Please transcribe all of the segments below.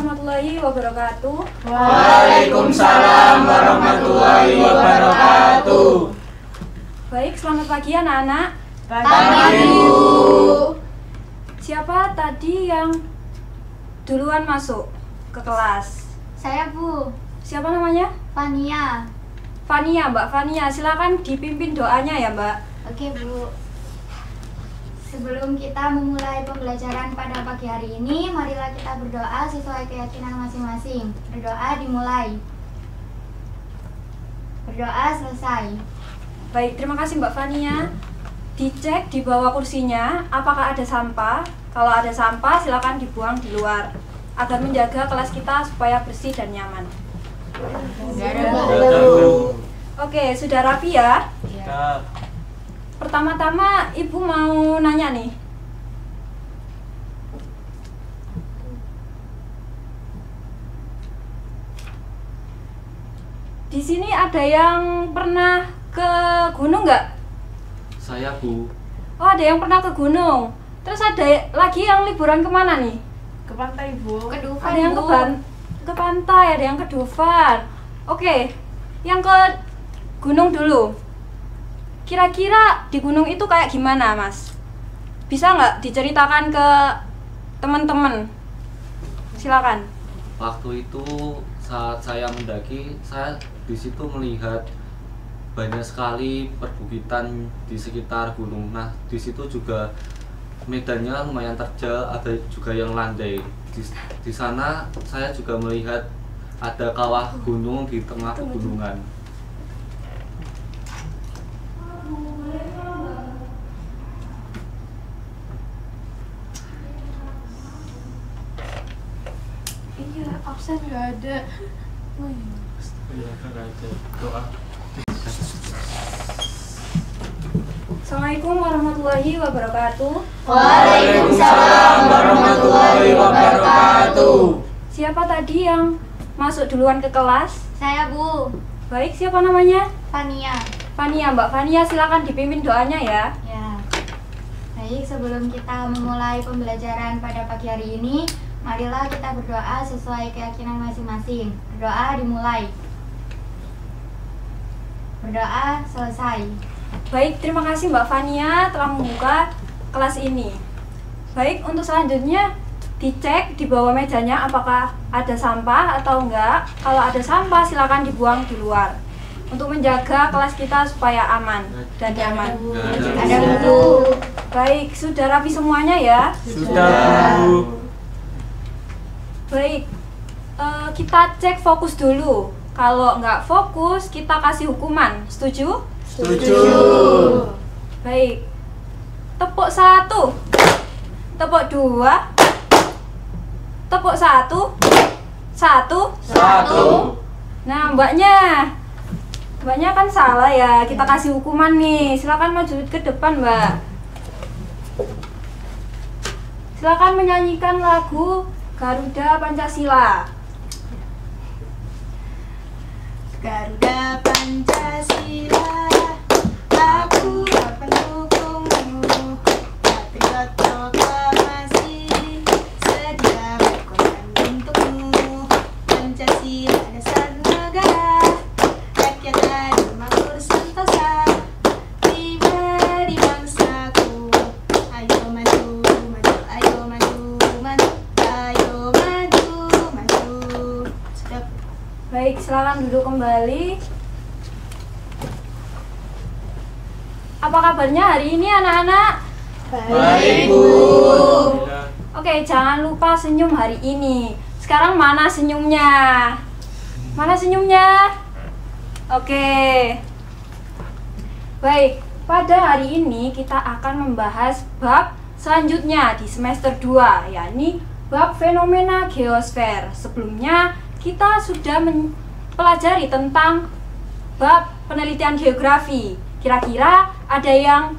warahmatullahi wabarakatuh. Waalaikumsalam warahmatullahi wabarakatuh. Baik, selamat pagi anak-anak. Pagi, Bu. Siapa tadi yang duluan masuk ke kelas? Saya, Bu. Siapa namanya? Fania. Fania, Mbak Fania. Silakan dipimpin doanya ya, Mbak. Oke, Bu. Sebelum kita memulai pembelajaran pada pagi hari ini, marilah kita berdoa sesuai keyakinan masing-masing. Berdoa dimulai. Berdoa selesai. Baik, terima kasih Mbak Fania. Dicek di bawah kursinya apakah ada sampah. Kalau ada sampah silakan dibuang di luar agar menjaga kelas kita supaya bersih dan nyaman. Oke, sudah rapi ya? Pertama-tama Ibu mau nanya nih. Di sini ada yang pernah ke gunung nggak? Saya, Bu. Oh, ada yang pernah ke gunung. Terus ada lagi yang liburan kemana nih? Ke pantai, Bu. Ke Dufan, Ada yang Bu. ke pantai, ada yang ke Dufan. Oke, yang ke gunung dulu. Kira-kira di gunung itu kayak gimana, Mas? Bisa nggak diceritakan ke teman-teman? Silakan. Waktu itu saat saya mendaki, saya di situ melihat banyak sekali perbukitan di sekitar gunung. Nah, di situ juga medannya lumayan terjal, ada juga yang landai. Di sana saya juga melihat ada kawah gunung di tengah pegunungan. Iya, absen nggak ada. Assalamualaikum warahmatullahi wabarakatuh. Waalaikumsalam warahmatullahi wabarakatuh. Siapa tadi yang masuk duluan ke kelas? Saya, Bu. Baik, siapa namanya? Fania. Fania, Mbak Fania, silakan dipimpin doanya ya. Ya. Baik, sebelum kita memulai pembelajaran pada pagi hari ini, marilah kita berdoa sesuai keyakinan masing-masing. Berdoa dimulai. Berdoa selesai. Baik, terima kasih Mbak Fania telah membuka kelas ini. Baik, untuk selanjutnya dicek di bawah mejanya apakah ada sampah atau enggak. Kalau ada sampah silakan dibuang di luar untuk menjaga kelas kita supaya aman dan nyaman. Ada, Bu. Baik, sudah rapi semuanya ya? Sudah, Bu. Baik, kita cek fokus dulu. Kalau nggak fokus, kita kasih hukuman. Setuju? Setuju. Baik. Tepuk 1. Tepuk 2. Tepuk 1. 1. Nah, mbaknya kan salah ya. Kita kasih hukuman nih. Silakan maju ke depan, Mbak. Silakan menyanyikan lagu Garuda Pancasila. Garuda Pancasila, aku pendukungmu. Patriot proklamasi, sedia berkorban untukmu. Pancasila dasar negara, rakyat adil makmur sentosa, pribadi bangsaku. Ayo maju, maju, ayo maju, maju, ayo maju, maju. Sudah. Baik, silakan duduk kembali. Apa kabarnya hari ini anak-anak? Baik, Bu. Oke, jangan lupa senyum hari ini. Sekarang mana senyumnya? Mana senyumnya? Oke. Baik, pada hari ini kita akan membahas bab selanjutnya di semester 2, yakni bab fenomena geosfer. Sebelumnya kita sudah mempelajari tentang bab penelitian geografi. Kira-kira ada yang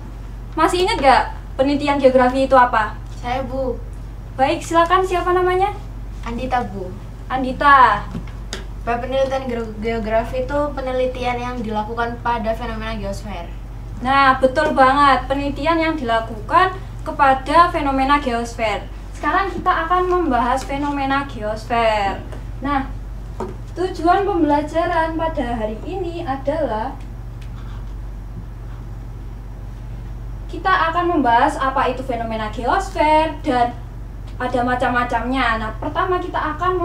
masih ingat gak penelitian geografi itu apa? Saya, Bu. Baik, silakan, siapa namanya? Andita, Bu. Andita. Bab penelitian geografi itu penelitian yang dilakukan pada fenomena geosfer. Nah, betul banget, penelitian yang dilakukan kepada fenomena geosfer. sekarang kita akan membahas fenomena geosfer. Nah, tujuan pembelajaran pada hari ini adalah kita akan membahas apa itu fenomena geosfer dan ada macam-macamnya. Nah, pertama kita akan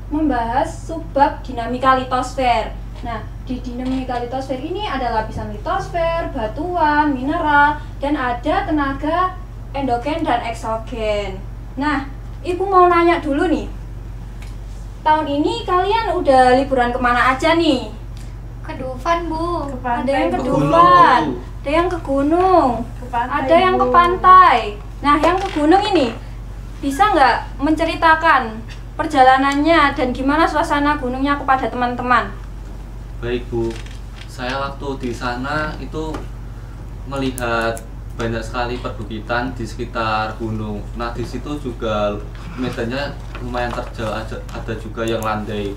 membahas subbab dinamika litosfer. Nah, di dinamika litosfer ini ada lapisan litosfer, batuan, mineral, dan ada tenaga endogen dan eksogen. Nah, Ibu mau nanya dulu nih. Tahun ini kalian udah liburan kemana aja nih? Ke Dufan, Bu. Ada yang ke Bu. Dufan, ada yang ke gunung, ada yang ke pantai. Nah, yang ke gunung ini bisa nggak menceritakan perjalanannya dan gimana suasana gunungnya kepada teman-teman? Baik Bu, saya waktu di sana itu melihat banyak sekali perbukitan di sekitar gunung. Nah, di situ juga medannya lumayan terjal, ada juga yang landai.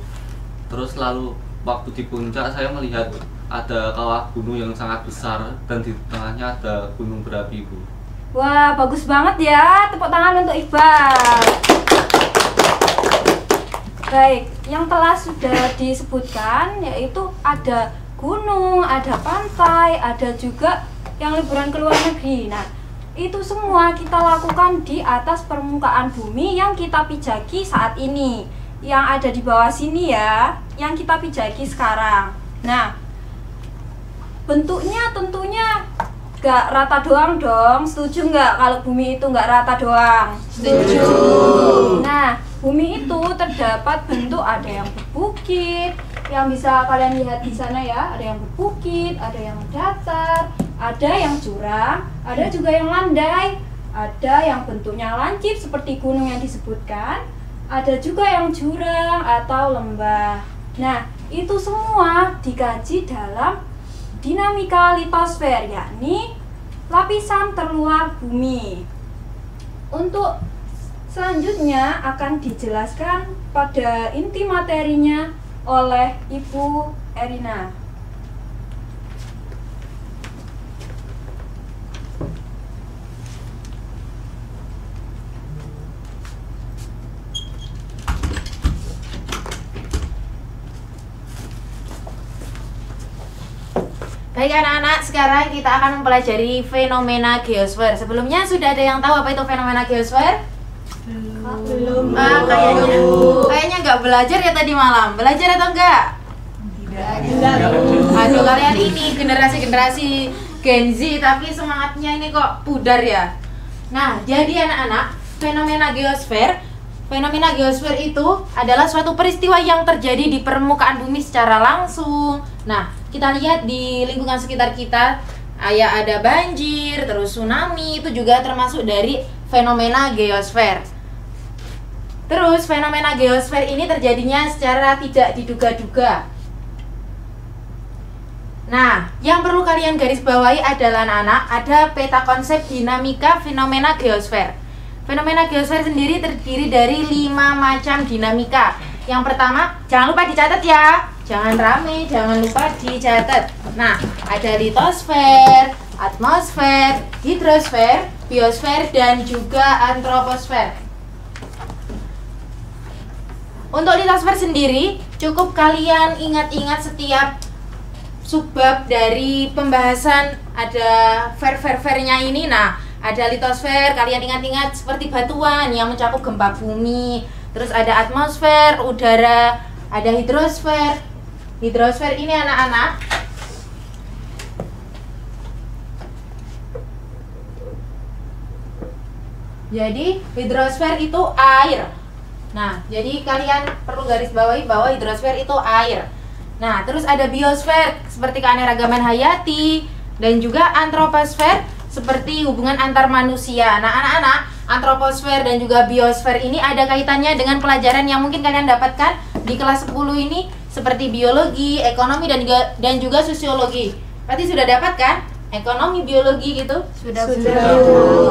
Terus lalu waktu di puncak saya melihat ada kawah gunung yang sangat besar dan di tengahnya ada gunung berapi, Bu. Wah, bagus banget ya. Tepuk tangan untuk Iqbal. Baik, yang telah sudah disebutkan yaitu ada gunung, ada pantai, ada juga yang liburan ke luar negeri. Nah, itu semua kita lakukan di atas permukaan bumi yang kita pijaki saat ini. Yang ada di bawah sini ya, yang kita pijaki sekarang. Nah, bentuknya tentunya gak rata doang dong. Setuju nggak kalau bumi itu nggak rata doang? Setuju. Nah, bumi itu terdapat bentuk ada yang berbukit, yang bisa kalian lihat di sana ya, ada yang berbukit, ada yang datar, ada yang jurang, ada juga yang landai, ada yang bentuknya lancip seperti gunung yang disebutkan, ada juga yang jurang atau lembah. Nah, itu semua dikaji dalam dinamika litosfer, yakni lapisan terluar bumi. Untuk selanjutnya akan dijelaskan pada inti materinya oleh Ibu Erina. Baik anak-anak, sekarang kita akan mempelajari fenomena geosfer. Sebelumnya sudah ada yang tahu apa itu fenomena geosfer? Belum. Kayaknya nggak belajar ya tadi malam. Belajar atau enggak? Tidak. Aduh, kalian ini generasi-generasi Gen Z tapi semangatnya ini kok pudar ya. Nah, jadi anak-anak, fenomena geosfer itu adalah suatu peristiwa yang terjadi di permukaan bumi secara langsung. Nah, kita lihat di lingkungan sekitar kita, ada banjir, terus tsunami, itu juga termasuk dari fenomena geosfer. Terus fenomena geosfer ini terjadinya secara tidak diduga-duga. Nah, yang perlu kalian garis bawahi adalah anak-anak, ada peta konsep dinamika fenomena geosfer. Fenomena geosfer sendiri terdiri dari 5 macam dinamika. Yang pertama, jangan lupa dicatat ya. Jangan rame, jangan lupa dicatat. Nah, ada litosfer, atmosfer, hidrosfer, biosfer, dan juga antroposfer. Untuk litosfer sendiri, cukup kalian ingat-ingat setiap subbab dari pembahasan ada ver-ver-vernya ini. Nah, ada litosfer, kalian ingat-ingat seperti batuan yang mencakup gempa bumi. Terus ada atmosfer, udara, ada hidrosfer. Hidrosfer ini anak-anak jadi hidrosfer itu air. Nah, jadi kalian perlu garis bawahi bahwa hidrosfer itu air. Nah, terus ada biosfer seperti keanekaragaman hayati, dan juga antroposfer seperti hubungan antar manusia. Nah, anak-anak, antroposfer dan juga biosfer ini ada kaitannya dengan pelajaran yang mungkin kalian dapatkan di kelas 10 ini seperti biologi, ekonomi, dan juga sosiologi. Berarti sudah dapat kan? Ekonomi, biologi gitu? Sudah.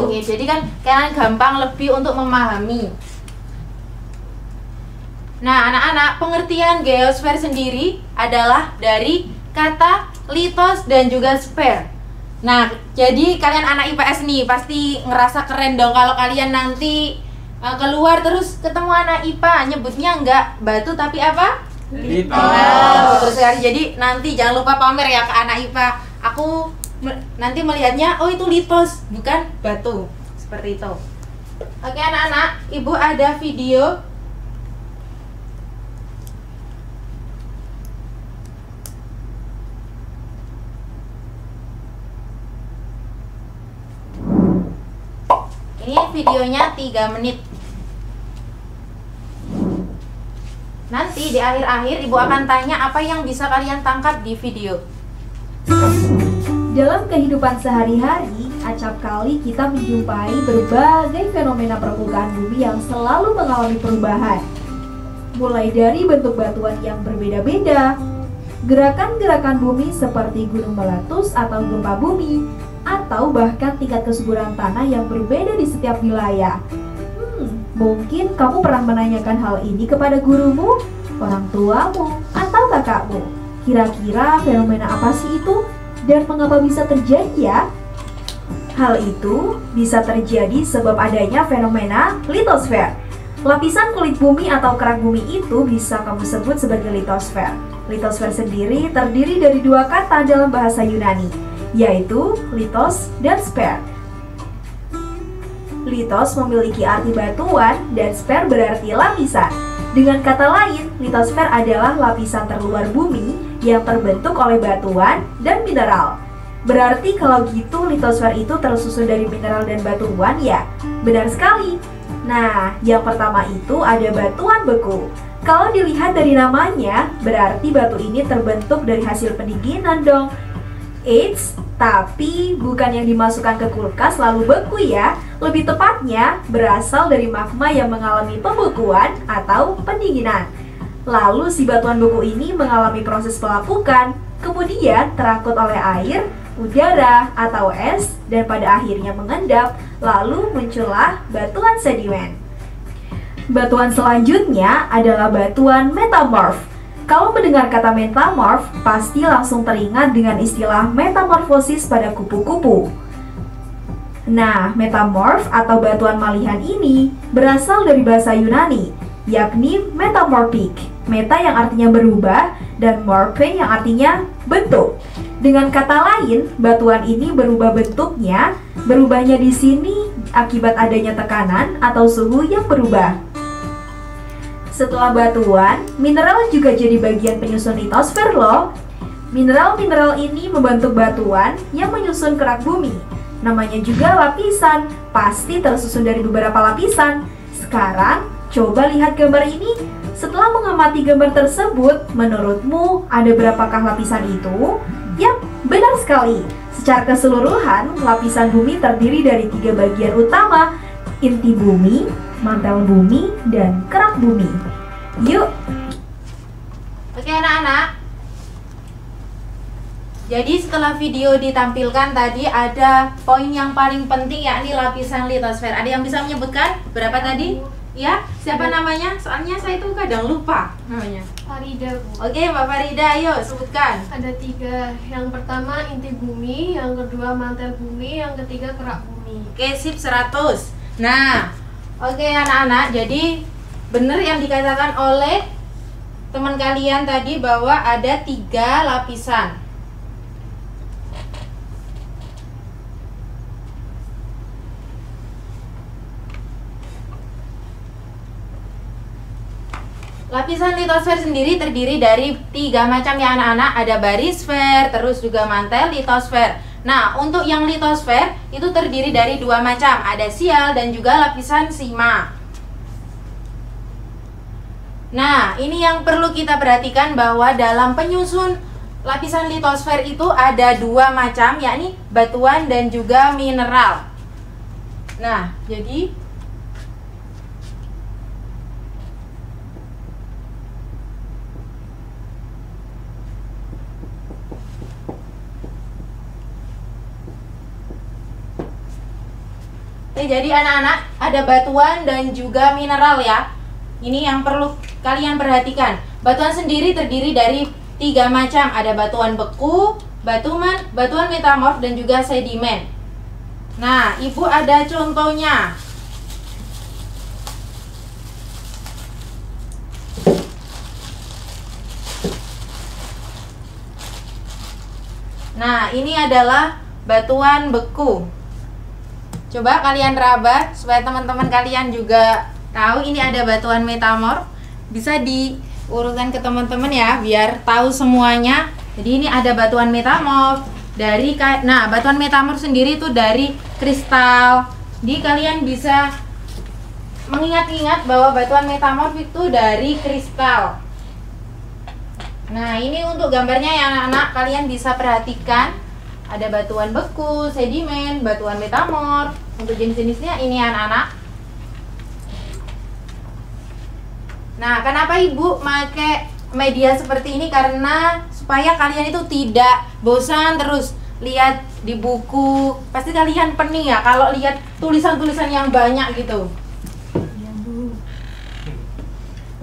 Oke, jadi kan kalian gampang lebih untuk memahami. Nah, anak-anak, pengertian geosfer sendiri adalah dari kata litos dan juga sfer. Nah, jadi kalian anak IPS nih pasti ngerasa keren dong kalau kalian nanti keluar terus ketemu anak IPA, nyebutnya enggak batu tapi apa? Litos. Nah, betul sekali. Jadi nanti jangan lupa pamer ya ke anak IPA. Aku nanti melihatnya, oh itu litos, bukan batu. Seperti itu. Oke anak-anak, Ibu ada video. Ini videonya 3 menit. Nanti di akhir-akhir Ibu akan tanya apa yang bisa kalian tangkap di video. Dalam kehidupan sehari-hari, acap kali kita menjumpai berbagai fenomena permukaan bumi yang selalu mengalami perubahan. Mulai dari bentuk batuan yang berbeda-beda, gerakan-gerakan bumi seperti gunung meletus atau gempa bumi, atau bahkan tingkat kesuburan tanah yang berbeda di setiap wilayah. Mungkin kamu pernah menanyakan hal ini kepada gurumu, orang tuamu, atau kakakmu. Kira-kira fenomena apa sih itu? Dan mengapa bisa terjadi ya? Hal itu bisa terjadi sebab adanya fenomena litosfer. Lapisan kulit bumi atau kerak bumi itu bisa kamu sebut sebagai litosfer. Litosfer sendiri terdiri dari 2 kata dalam bahasa Yunani, yaitu litos dan sfer. Litos memiliki arti batuan dan sfer berarti lapisan. Dengan kata lain, litosfer adalah lapisan terluar bumi yang terbentuk oleh batuan dan mineral. Berarti kalau gitu litosfer itu tersusun dari mineral dan batuan ya? Benar sekali. Nah, yang pertama itu ada batuan beku. Kalau dilihat dari namanya, berarti batu ini terbentuk dari hasil pendinginan dong. Eits, tapi bukan yang dimasukkan ke kulkas lalu beku ya. Lebih tepatnya, berasal dari magma yang mengalami pembekuan atau pendinginan. Lalu si batuan beku ini mengalami proses pelapukan, kemudian terangkut oleh air, udara, atau es, dan pada akhirnya mengendap, lalu muncullah batuan sedimen. Batuan selanjutnya adalah batuan metamorf. Kalau mendengar kata metamorf, pasti langsung teringat dengan istilah metamorfosis pada kupu-kupu. Nah, metamorf atau batuan malihan ini berasal dari bahasa Yunani, yakni metamorphik. Meta yang artinya berubah dan morphe yang artinya bentuk. Dengan kata lain, batuan ini berubah bentuknya. Berubahnya di sini akibat adanya tekanan atau suhu yang berubah. Setelah batuan, mineral juga jadi bagian penyusun litosfer loh. Mineral-mineral ini membentuk batuan yang menyusun kerak bumi. Namanya juga lapisan, pasti tersusun dari beberapa lapisan. Sekarang, coba lihat gambar ini. Setelah mengamati gambar tersebut, menurutmu ada berapakah lapisan itu? Yap, benar sekali. Secara keseluruhan, lapisan bumi terdiri dari 3 bagian utama, inti bumi, mantel bumi, dan kerak bumi. Yuk! Oke anak-anak, jadi setelah video ditampilkan tadi ada poin yang paling penting, yakni lapisan litosfer. Ada yang bisa menyebutkan berapa tadi? Ya, siapa namanya? Soalnya saya itu kadang lupa namanya. Farida, Bu. Oke, Mbak Farida, ayo sebutkan. Ada 3. Yang pertama inti bumi, yang kedua mantel bumi, yang ketiga kerak bumi. Oke, sip 100. Nah, oke anak-anak, jadi benar yang dikatakan oleh teman kalian tadi bahwa ada 3 lapisan. Lapisan litosfer sendiri terdiri dari 3 macam ya anak-anak. Ada barisfer, terus juga mantel litosfer. Nah, untuk yang litosfer itu terdiri dari 2 macam. Ada sial dan juga lapisan sima. Nah, ini yang perlu kita perhatikan bahwa dalam penyusun lapisan litosfer itu ada 2 macam, yakni batuan dan juga mineral. Nah, jadi jadi anak-anak ada batuan dan juga mineral ya. Ini yang perlu kalian perhatikan. Batuan sendiri terdiri dari 3 macam. Ada batuan beku, batuan metamorf dan juga sedimen. Nah, Ibu ada contohnya. Nah, ini adalah batuan beku. Coba kalian raba supaya teman-teman kalian juga tahu ini ada batuan metamorf. Bisa diurutkan ke teman-teman ya biar tahu semuanya. Jadi ini ada batuan metamorf dari batuan metamorf sendiri itu dari kristal. Jadi kalian bisa mengingat-ingat bahwa batuan metamorf itu dari kristal. Nah, ini untuk gambarnya ya anak-anak, kalian bisa perhatikan ada batuan beku, sedimen, batuan metamorf. Untuk jenis-jenisnya ini anak-anak. Nah, kenapa Ibu pakai media seperti ini? Karena supaya kalian itu tidak bosan terus lihat di buku. Pasti kalian pening ya kalau lihat tulisan-tulisan yang banyak gitu.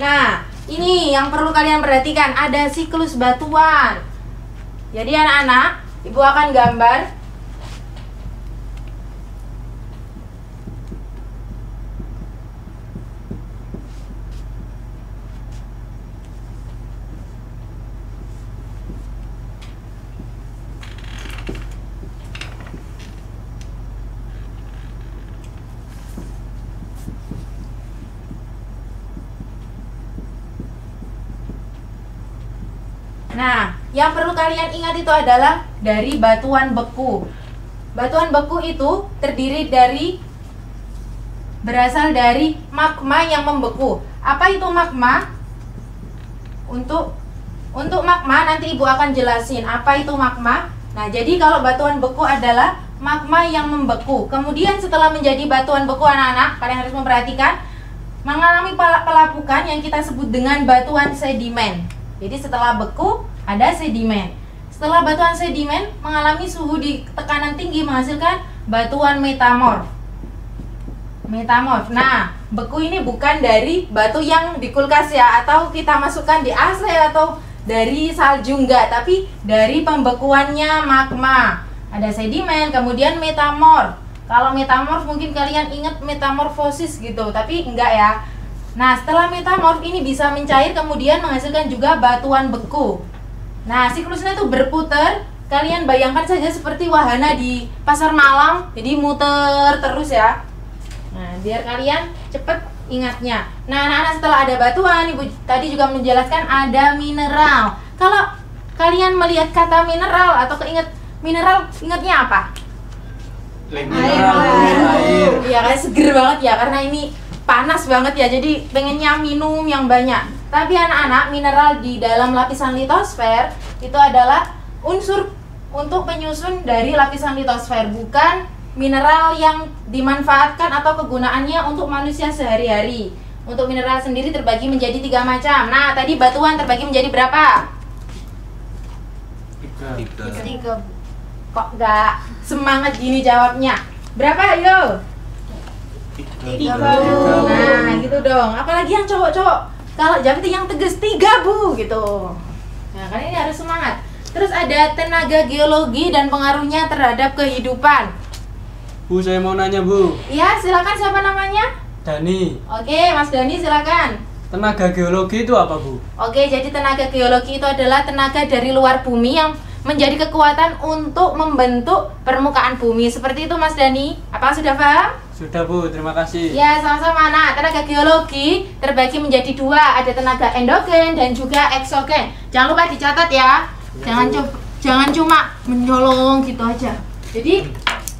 Nah, ini yang perlu kalian perhatikan, ada siklus batuan. Jadi anak-anak, Ibu akan gambar. Nah, yang perlu kalian ingat itu adalah dari batuan beku. Batuan beku itu berasal dari magma yang membeku. Apa itu magma? Untuk magma nanti Ibu akan jelasin apa itu magma. Nah, jadi kalau batuan beku adalah magma yang membeku. Kemudian setelah menjadi batuan beku anak-anak, kalian harus memperhatikan mengalami pelapukan yang kita sebut dengan batuan sedimen. Jadi setelah beku ada sedimen. Setelah batuan sedimen mengalami suhu di tekanan tinggi menghasilkan batuan metamorf. Nah, beku ini bukan dari batu yang di kulkas ya, atau kita masukkan di AC atau dari salju enggak, tapi dari pembekuannya magma. Ada sedimen, kemudian metamorf. Kalau metamorf mungkin kalian ingat metamorfosis gitu, tapi enggak ya. Nah, setelah metamorf ini bisa mencair kemudian menghasilkan juga batuan beku. Nah, siklusnya itu berputar. Kalian bayangkan saja seperti wahana di pasar malam. Jadi muter terus ya. Nah, biar kalian cepet ingatnya. Nah, anak-anak, setelah ada batuan, Ibu tadi juga menjelaskan ada mineral. Kalau kalian melihat kata mineral atau keinget mineral, ingatnya apa? Air. Iya, kayak seger banget ya, karena ini panas banget ya, jadi pengennya minum yang banyak. Tapi anak-anak, mineral di dalam lapisan litosfer itu adalah unsur untuk penyusun dari lapisan litosfer, bukan mineral yang dimanfaatkan atau kegunaannya untuk manusia sehari-hari. Untuk mineral sendiri terbagi menjadi 3 macam. Nah, tadi batuan terbagi menjadi berapa? 3. Kok gak semangat gini jawabnya? Berapa, ayo? 3, Bu. Nah, gitu dong. Apalagi yang cowok-cowok. Kalau jawab yang tegas 3, Bu, gitu. Nah, kalian ini harus semangat. Terus ada tenaga geologi dan pengaruhnya terhadap kehidupan. Bu, saya mau nanya, Bu. Ya, silakan, siapa namanya? Dani. Oke, Mas Dani, silakan. Tenaga geologi itu apa, Bu? Oke, jadi tenaga geologi itu adalah tenaga dari luar bumi yang menjadi kekuatan untuk membentuk permukaan bumi. Seperti itu, Mas Dani. Apakah sudah paham? Sudah, Bu, terima kasih. Ya, sama-sama. Nah, tenaga geologi terbagi menjadi 2. Ada tenaga endogen dan juga eksogen. Jangan lupa dicatat ya. Jangan cuma menyolong gitu aja. Jadi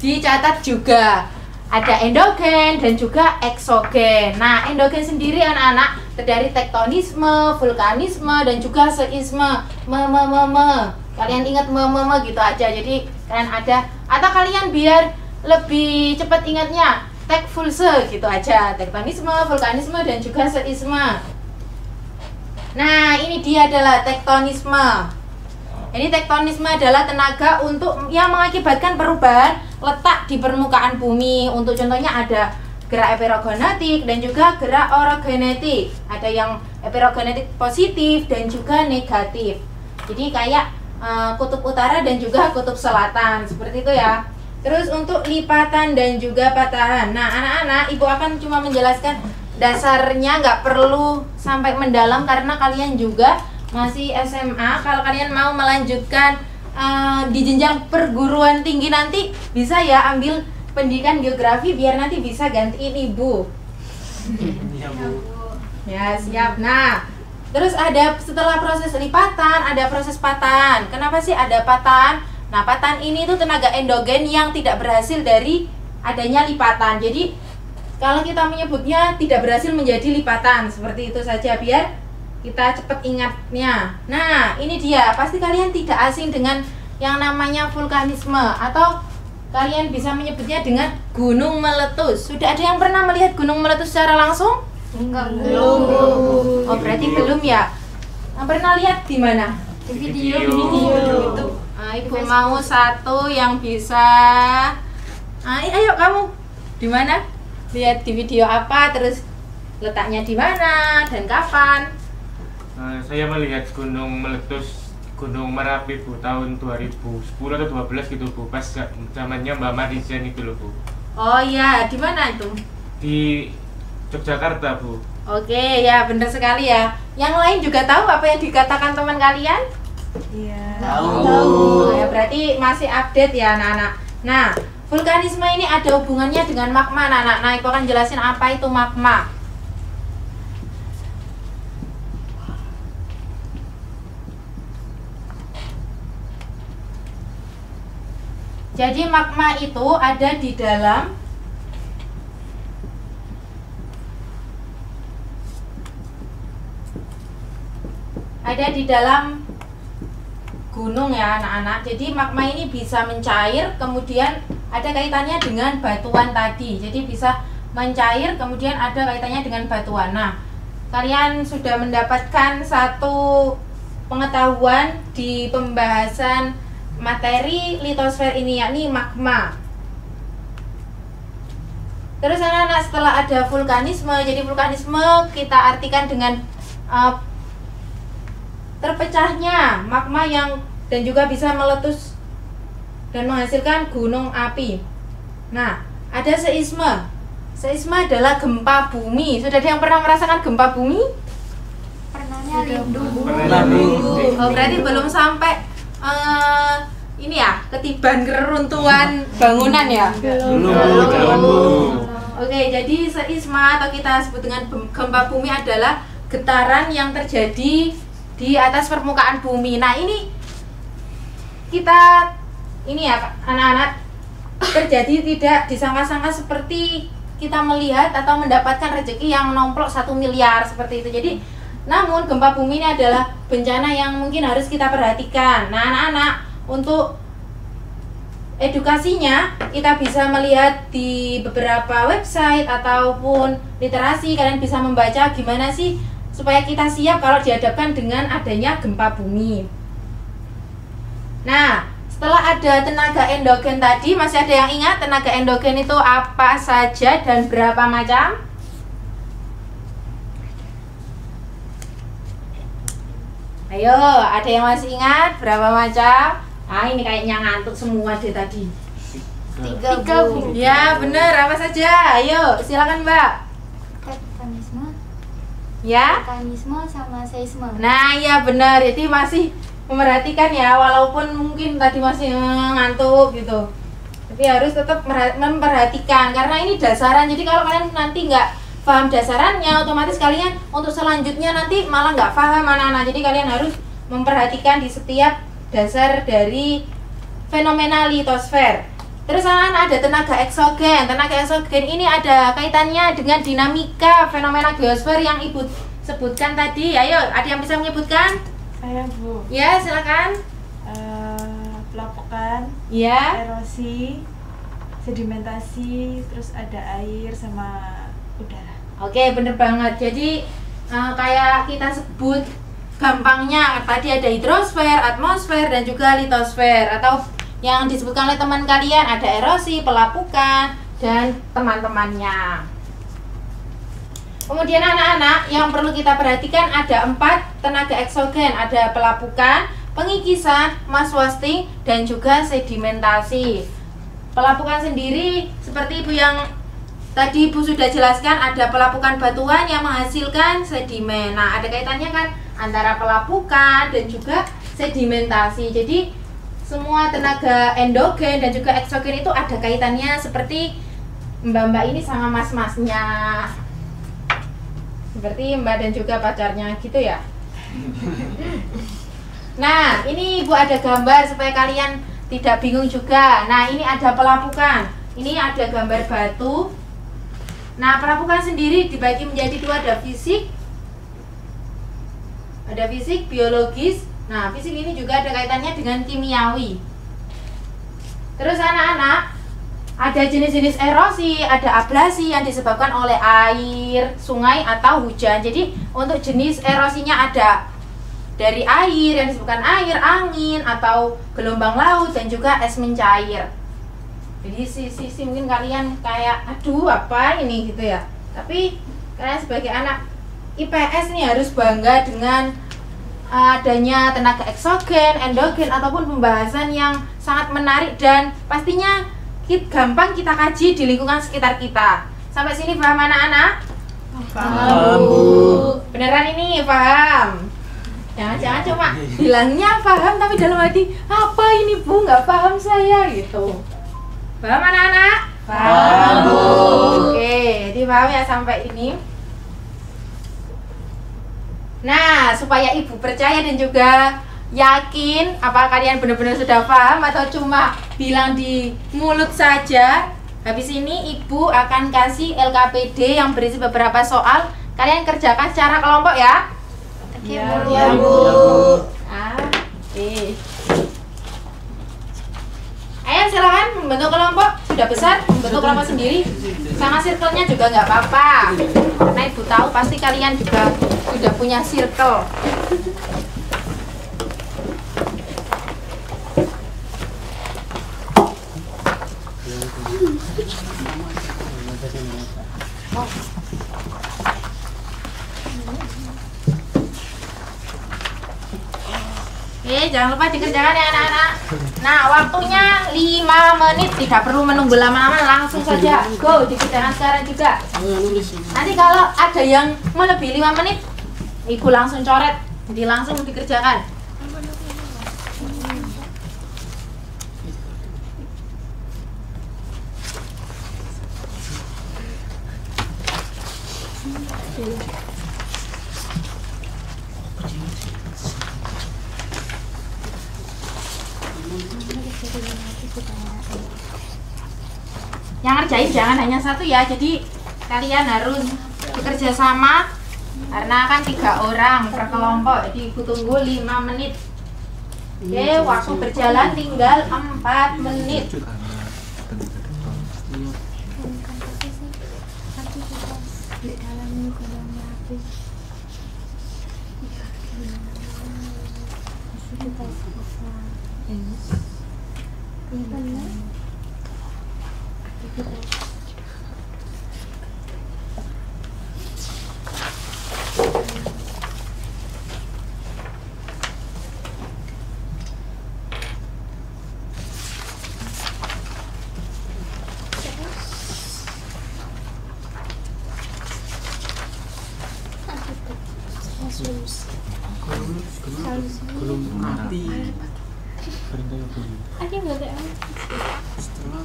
dicatat juga. Ada endogen dan juga eksogen. Nah, endogen sendiri anak-anak terdiri tektonisme, vulkanisme dan juga seisme. Kalian ingat gitu aja. Jadi kalian ada, atau kalian biar lebih cepat ingatnya, tekvulse gitu aja. Tektonisme, vulkanisme dan juga seisme. Nah, ini dia adalah tektonisme. Ini tektonisme adalah tenaga untuk yang mengakibatkan perubahan letak di permukaan bumi. Untuk contohnya ada gerak epirogenetik dan juga gerak orogenetik. Ada yang epirogenetik positif dan juga negatif. Jadi kayak kutub utara dan juga kutub selatan, seperti itu ya. Terus untuk lipatan dan juga patahan. Nah, anak-anak, Ibu akan cuma menjelaskan dasarnya, nggak perlu sampai mendalam karena kalian juga masih SMA. Kalau kalian mau melanjutkan di jenjang perguruan tinggi nanti bisa ya ambil pendidikan geografi biar nanti bisa gantiin ibu. Iya, Bu. Ya, siap. Nah, terus ada setelah proses lipatan, ada proses patahan. Kenapa sih ada patahan? Nah, patahan ini tuh tenaga endogen yang tidak berhasil dari adanya lipatan. Jadi, kalau kita menyebutnya tidak berhasil menjadi lipatan, seperti itu saja biar kita cepat ingatnya. Nah, ini dia. Pasti kalian tidak asing dengan yang namanya vulkanisme atau kalian bisa menyebutnya dengan gunung meletus. Sudah ada yang pernah melihat gunung meletus secara langsung? Belum. Oh, berarti belum ya. Yang pernah lihat di mana? Di video. Itu. Ibu mau satu yang bisa. Ayo kamu. Di mana? Lihat di video apa, terus letaknya di mana dan kapan? Saya melihat gunung meletus Gunung Merapi Bu tahun 2010 atau 12 gitu Bu, pas zamannya Mbak Marijan itu loh Bu. Oh iya, di mana itu? Di Yogyakarta Bu. Oke, ya benar sekali ya. Yang lain juga tahu apa yang dikatakan teman kalian? Iya. Tahu. Ya, berarti masih update ya anak-anak. Nah, vulkanisme ini ada hubungannya dengan magma anak-anak. Nah, Ibu akan jelasin apa itu magma. Jadi magma itu ada di dalam gunung ya anak-anak. Jadi magma ini bisa mencair, kemudian ada kaitannya dengan batuan tadi. Jadi bisa mencair, kemudian ada kaitannya dengan batuan. Nah, kalian sudah mendapatkan satu pengetahuan di pembahasan materi litosfer ini, yakni magma. Terus anak-anak, setelah ada vulkanisme, jadi vulkanisme kita artikan dengan terpecahnya magma yang dan juga bisa meletus dan menghasilkan gunung api. Nah, ada seisme. Seisme adalah gempa bumi. Sudah ada yang pernah merasakan gempa bumi? Pernahnya lindu. Oh, berarti belum sampai ini ya, ketiban keruntuhan bangunan ya? Belum. Oke, jadi seisma atau kita sebut dengan gempa bumi adalah getaran yang terjadi di atas permukaan bumi. Nah, ini kita ya anak-anak, terjadi tidak disangka-sangka seperti kita melihat atau mendapatkan rezeki yang nomplok 1 miliar seperti itu. Jadi namun gempa bumi ini adalah bencana yang mungkin harus kita perhatikan. Nah anak-anak, untuk edukasinya kita bisa melihat di beberapa website ataupun literasi. Kalian bisa membaca gimana sih supaya kita siap kalau dihadapkan dengan adanya gempa bumi. Nah, setelah ada tenaga endogen tadi, masih ada yang ingat tenaga endogen itu apa saja dan berapa macam? Ayo, ada yang masih ingat berapa macam? Ah, ini kayaknya ngantuk semua deh tadi. 3 Bu. Ya, benar. Apa saja? Ayo, silakan Mbak. Tektonisme, Ya. vulkanisme, sama seisme. Nah, ya benar. Jadi masih memperhatikan ya, walaupun mungkin tadi masih ngantuk gitu. Tapi harus tetap memperhatikan karena ini dasaran. Jadi kalau kalian nanti nggak paham dasarannya, otomatis kalian untuk selanjutnya nanti malah nggak paham anak-anak. Jadi kalian harus memperhatikan di setiap dasar dari fenomena litosfer. Terus anak-anak, ada tenaga eksogen. Tenaga eksogen ini ada kaitannya dengan dinamika fenomena geosfer yang Ibu sebutkan tadi. Ayo, ada yang bisa menyebutkan? Saya Bu. Ya, silakan. Pelapukan, Ya. erosi, sedimentasi, terus ada air sama udara. Oke, bener banget. Jadi kayak kita sebut gampangnya tadi ada hidrosfer, atmosfer, dan juga litosfer. Atau yang disebutkan oleh teman kalian ada erosi, pelapukan, dan teman-temannya. Kemudian anak-anak, yang perlu kita perhatikan ada 4 tenaga eksogen. Ada pelapukan, pengikisan, mass wasting, dan juga sedimentasi. Pelapukan sendiri seperti Ibu yang tadi Ibu sudah jelaskan, ada pelapukan batuan yang menghasilkan sedimen. Nah, ada kaitannya kan antara pelapukan dan juga sedimentasi. Jadi semua tenaga endogen dan juga eksogen itu ada kaitannya seperti mbak-mbak ini sama mas-masnya, seperti mbak dan juga pacarnya gitu ya. Nah, ini Ibu ada gambar supaya kalian tidak bingung juga. Nah, ini ada pelapukan. Ini ada gambar batu. Nah, pelapukan sendiri dibagi menjadi dua, ada fisik, biologis. Nah, fisik ini juga ada kaitannya dengan kimiawi. Terus anak-anak, ada jenis-jenis erosi, ada ablasi yang disebabkan oleh air, sungai, atau hujan. Jadi, untuk jenis erosinya ada dari air yang disebutkan air, angin, atau gelombang laut, dan juga es mencair. Jadi sisi mungkin kalian kayak aduh apa ini gitu ya. Tapi kalian sebagai anak IPS nih harus bangga dengan adanya tenaga eksogen, endogen, ataupun pembahasan yang sangat menarik dan pastinya gampang kita kaji di lingkungan sekitar kita. Sampai sini paham anak-anak? Paham, Bu. Beneran ini paham? Jangan-jangan cuma bilangnya paham tapi dalam hati apa ini Bu, nggak paham saya gitu. Paham anak-anak? Paham, Bu. Oke, dipaham ya sampai ini. Nah, supaya Ibu percaya dan juga yakin apakah kalian benar-benar sudah paham atau cuma bilang di mulut saja, habis ini Ibu akan kasih LKPD yang berisi beberapa soal. Kalian kerjakan secara kelompok ya. Ya, Bu. Oke. Ayo silakan membentuk kelompok. Sudah besar membentuk kelompok sendiri. Sama circle-nya juga nggak apa-apa. Karena Ibu tahu pasti kalian juga sudah punya circle. Oke, jangan lupa dikerjakan ya anak-anak. Nah, waktunya 5 menit, tidak perlu menunggu lama-lama, langsung saja go dikerjakan sekarang juga. Nanti kalau ada yang melebihi 5 menit, Ibu langsung coret, jadi langsung dikerjakan. Yang ngerjain jangan hanya satu ya, jadi kalian harus bekerja sama karena kan 3 orang per kelompok, jadi Ibu tunggu 5 menit. Oke, waktu berjalan tinggal 4 menit. Gunung Merapi. Ada nggak ada? Setelah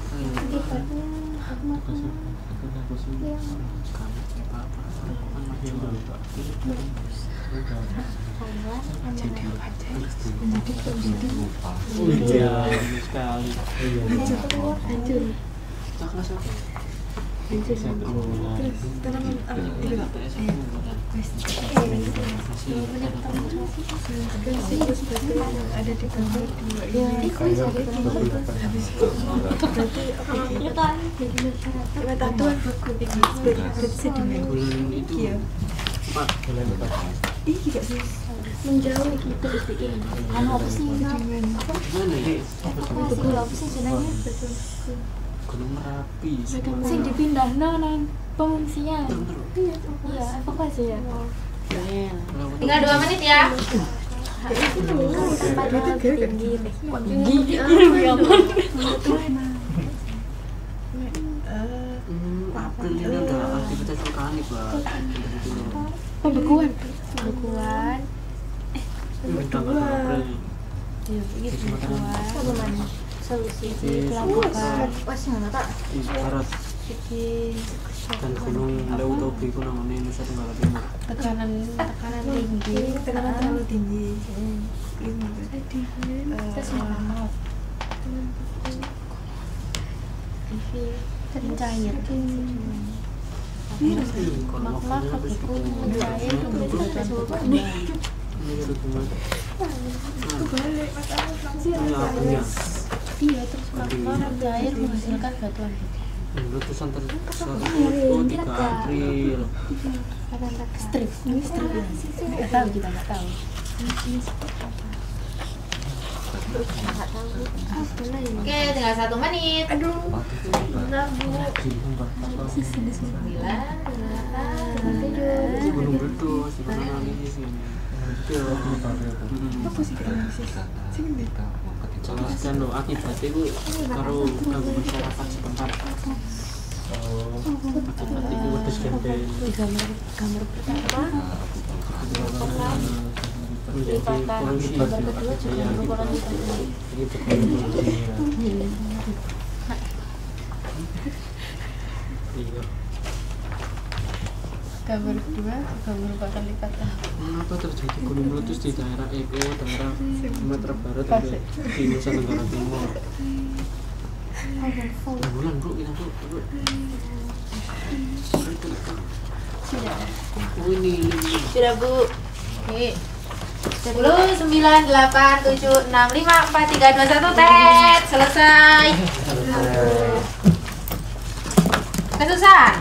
ada di gambar Menjauh gitu bikin. Anu apa sih? Gimana ya? Apa sih jenenge? Gunung Merapi. Sing dipindah nang pengungsian. Iya, evakuasi ya. Tinggal 2 menit ya. April ini ada aktivitas vulkanik, Pak. Pembekuan. Tanggal 2 April. solusi pelabuhan Di barat dan gunung Leutobi ku namanya Nusa Tenggara Timur. tekanan tinggi, tekanan terlalu tinggi. Mencair. Magma begitu mencair kemudian iya, terus magma mencair menghasilkan batuan. Letusan tersebut 3 April. Strip. Nggak tahu, kita nggak tahu. Oke, tinggal 1 menit. Aduh, benar Bu. 9, Gunung meletus di mana analisis ini. Apa sih analisis? Sini deh. Jelaskan lo akibatnya itu karo ganggu masyarakat setempat. Akibatnya itu wedus genteng. Gambar pertama Menjadi polusi. gambar kedua juga merupakan Iya. gambar kedua juga merupakan lipatan. Mengapa terjadi gunung meletus di daerah Eko, daerah Sumatera Barat, dan di Nusa Tenggara Timur? Bulan bro, kita bro. Oh ini. Sudah Bu. Oke. 10, 9, 8, 7, 6, 5, 4, 3, 2, 1, tet. Selesai. Kesusahan?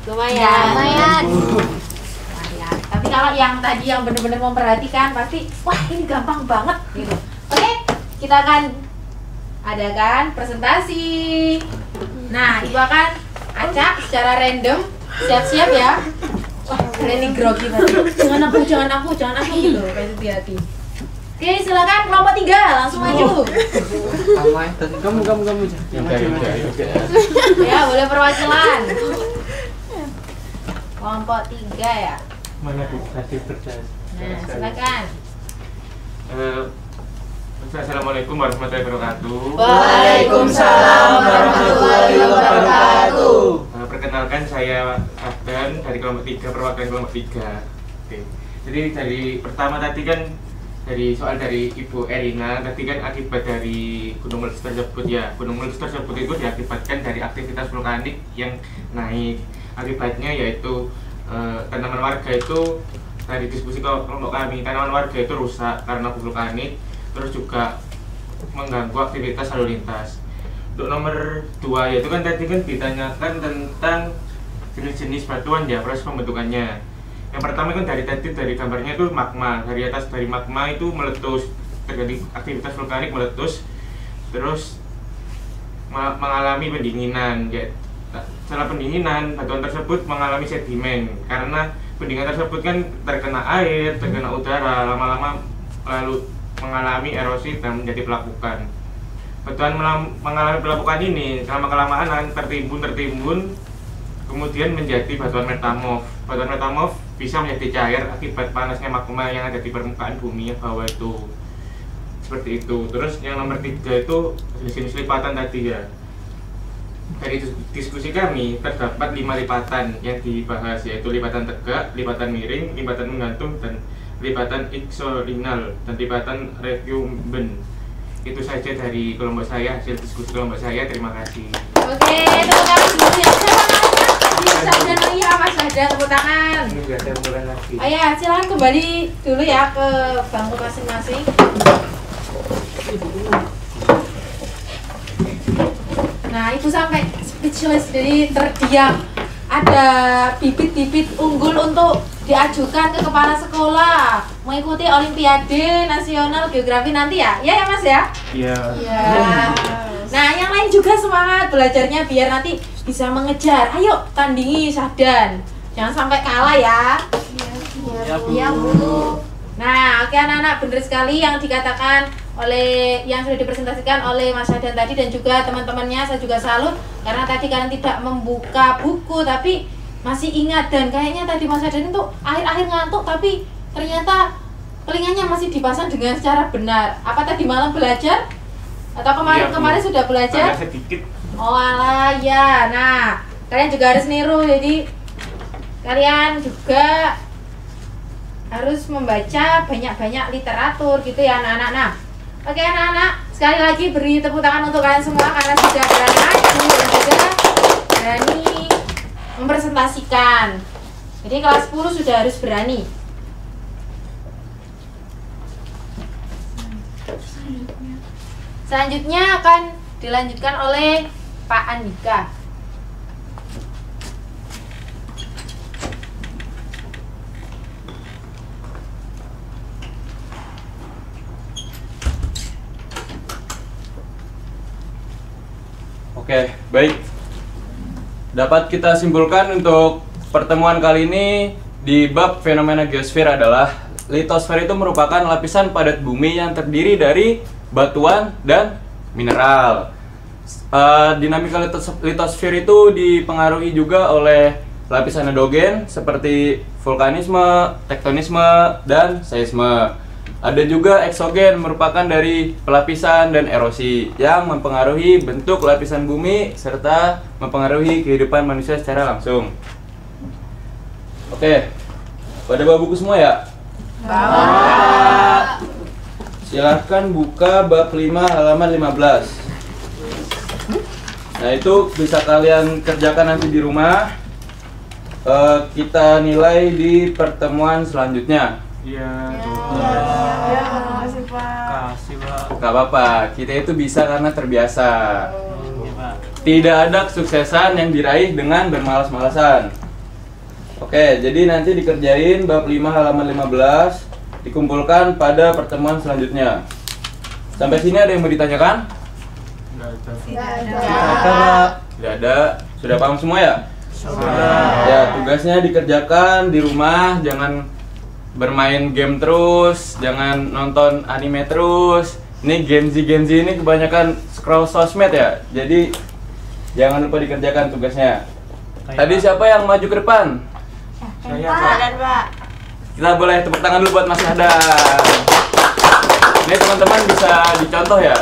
Lumayan. Tapi kalau yang tadi yang benar-benar memperhatikan pasti, wah ini gampang banget gitu. Oke, kita akan adakan presentasi. Nah, Ibu akan acak secara random. Siap-siap ya. Wah, ini grogi banget. Jangan aku gitu. Kayak hati-hati. Oke, silakan kelompok 3 langsung maju. Kamu yang Ya, boleh perwakilan. Kelompok 3 ya. Mana Bu? Tadi berjas. Nah, silakan. Assalamualaikum warahmatullahi wabarakatuh. Waalaikumsalam warahmatullahi wabarakatuh. Perkenalkan saya Abdan dari kelompok 3, perwakilan kelompok 3. Oke. Jadi dari pertama tadi kan dari soal dari Ibu Erina tadi kan akibat dari gunung meletus tersebut ya. Gunung meletus tersebut itu diakibatkan dari aktivitas vulkanik yang naik. Akibatnya yaitu tanaman warga itu dari diskusi kelompok kami, tanaman warga itu rusak karena vulkanik, terus juga mengganggu aktivitas lalu lintas. Untuk nomor 2 yaitu kan tadi kan ditanyakan tentang jenis-jenis batuan ya, proses pembentukannya. Yang pertama kan dari gambarnya itu magma, dari atas dari magma itu meletus, terjadi aktivitas vulkanik meletus, terus mengalami pendinginan. Ya, setelah pendinginan batuan tersebut mengalami sedimen karena pendinginan tersebut kan terkena air, terkena udara, lama-lama lalu mengalami erosi dan menjadi pelapukan. Batuan mengalami pelapukan ini kelamaan tertimbun, kemudian menjadi batuan metamorf. Batuan metamorf bisa menjadi cair akibat panasnya magma yang ada di permukaan bumi yang bawah itu. Seperti itu. Terus yang nomor 3 itu jenis lipatan tadi ya. Dari diskusi kami terdapat 5 lipatan yang dibahas, yaitu lipatan tegak, lipatan miring, lipatan menggantung, dan lipatan iksolinal dan lipatan recumbent. Itu saja dari kelompok saya, hasil diskusi kelompok saya. Terima kasih. Oke, tepuk tangan dulu ya. Siapa namanya? Bisa ya, Mas Ada, tepuk tangan. Ini sudah ada bulan lagi. Oh ya, silakan kembali dulu ya ke bangku masing-masing. Nah, Ibu sampai speechless, jadi terdiam. Ada bibit-bibit unggul untuk diajukan ke kepala sekolah mengikuti Olimpiade Nasional Geografi nanti ya? Ya Mas ya? Iya. Iya. Nah, yang lain juga semangat belajarnya biar nanti bisa mengejar. Ayo tandingi Sahdan. Jangan sampai kalah ya. Iya, Bu. Nah, oke anak-anak, benar sekali yang dikatakan oleh yang sudah dipresentasikan oleh Mas Sahdan tadi dan juga teman-temannya. Saya juga salut karena tadi kalian tidak membuka buku tapi masih ingat, dan kayaknya tadi Mas Sahdan itu akhir-akhir ngantuk tapi ternyata telinganya yang masih dipasang dengan secara benar. Apa tadi malam belajar? Atau kemarin sudah belajar? Ada sedikit. Oh alah ya. Nah, kalian juga harus niru. Jadi kalian juga harus membaca banyak-banyak literatur gitu ya anak-anak. Nah, oke anak-anak, sekali lagi beri tepuk tangan untuk kalian semua karena sudah berani maju dan juga berani mempresentasikan. Jadi kelas 10 sudah harus berani. Selanjutnya akan dilanjutkan oleh Pak Andika. Oke, baik. Dapat kita simpulkan untuk pertemuan kali ini di bab fenomena geosfer adalah litosfer itu merupakan lapisan padat bumi yang terdiri dari batuan dan mineral. Dinamika litosfer itu dipengaruhi juga oleh lapisan endogen seperti vulkanisme, tektonisme, dan seisme. Ada juga eksogen merupakan dari pelapisan dan erosi yang mempengaruhi bentuk lapisan bumi serta mempengaruhi kehidupan manusia secara langsung. Oke, pada bawa buku semua ya? Bawa. Silahkan buka bab 5 halaman 15. Nah itu bisa kalian kerjakan nanti di rumah. Kita nilai di pertemuan selanjutnya. Iya. Kasih Pak. Gak apa-apa, kita itu bisa karena terbiasa. Iya Pak. Tidak ada kesuksesan yang diraih dengan bermalas-malasan. Oke, jadi nanti dikerjain bab 5 halaman 15, dikumpulkan pada pertemuan selanjutnya. Sampai sini ada yang mau ditanyakan? Tidak ada. Sudah paham semua ya? Sudah. Ya, tugasnya dikerjakan di rumah, jangan bermain game terus, jangan nonton anime terus. Ini Gen Z ini kebanyakan scroll sosmed ya. Jadi jangan lupa dikerjakan tugasnya. Tadi siapa yang maju ke depan? Saya Pak. Kita boleh tepuk tangan dulu buat Mas Syahdan. Ini teman-teman bisa dicontoh ya,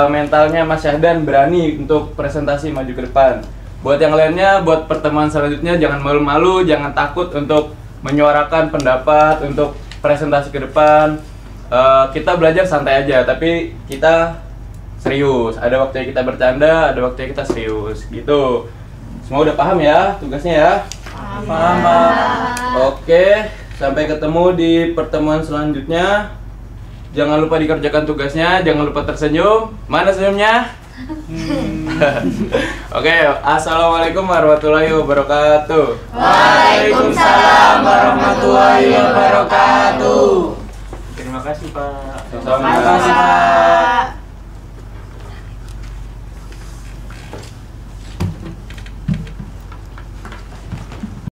mentalnya Mas Syahdan berani untuk presentasi maju ke depan. Buat yang lainnya, buat pertemuan selanjutnya jangan malu-malu, jangan takut untuk menyuarakan pendapat, untuk presentasi ke depan. Kita belajar santai aja, tapi kita serius. Ada waktunya kita bercanda, ada waktunya kita serius, gitu. Semua udah paham ya tugasnya ya? Paham. Oke, sampai ketemu di pertemuan selanjutnya. Jangan lupa dikerjakan tugasnya, jangan lupa tersenyum. Mana senyumnya? Oke, assalamualaikum warahmatullahi wabarakatuh. Waalaikumsalam warahmatullahi wabarakatuh. Terima kasih Pak. Sama-sama.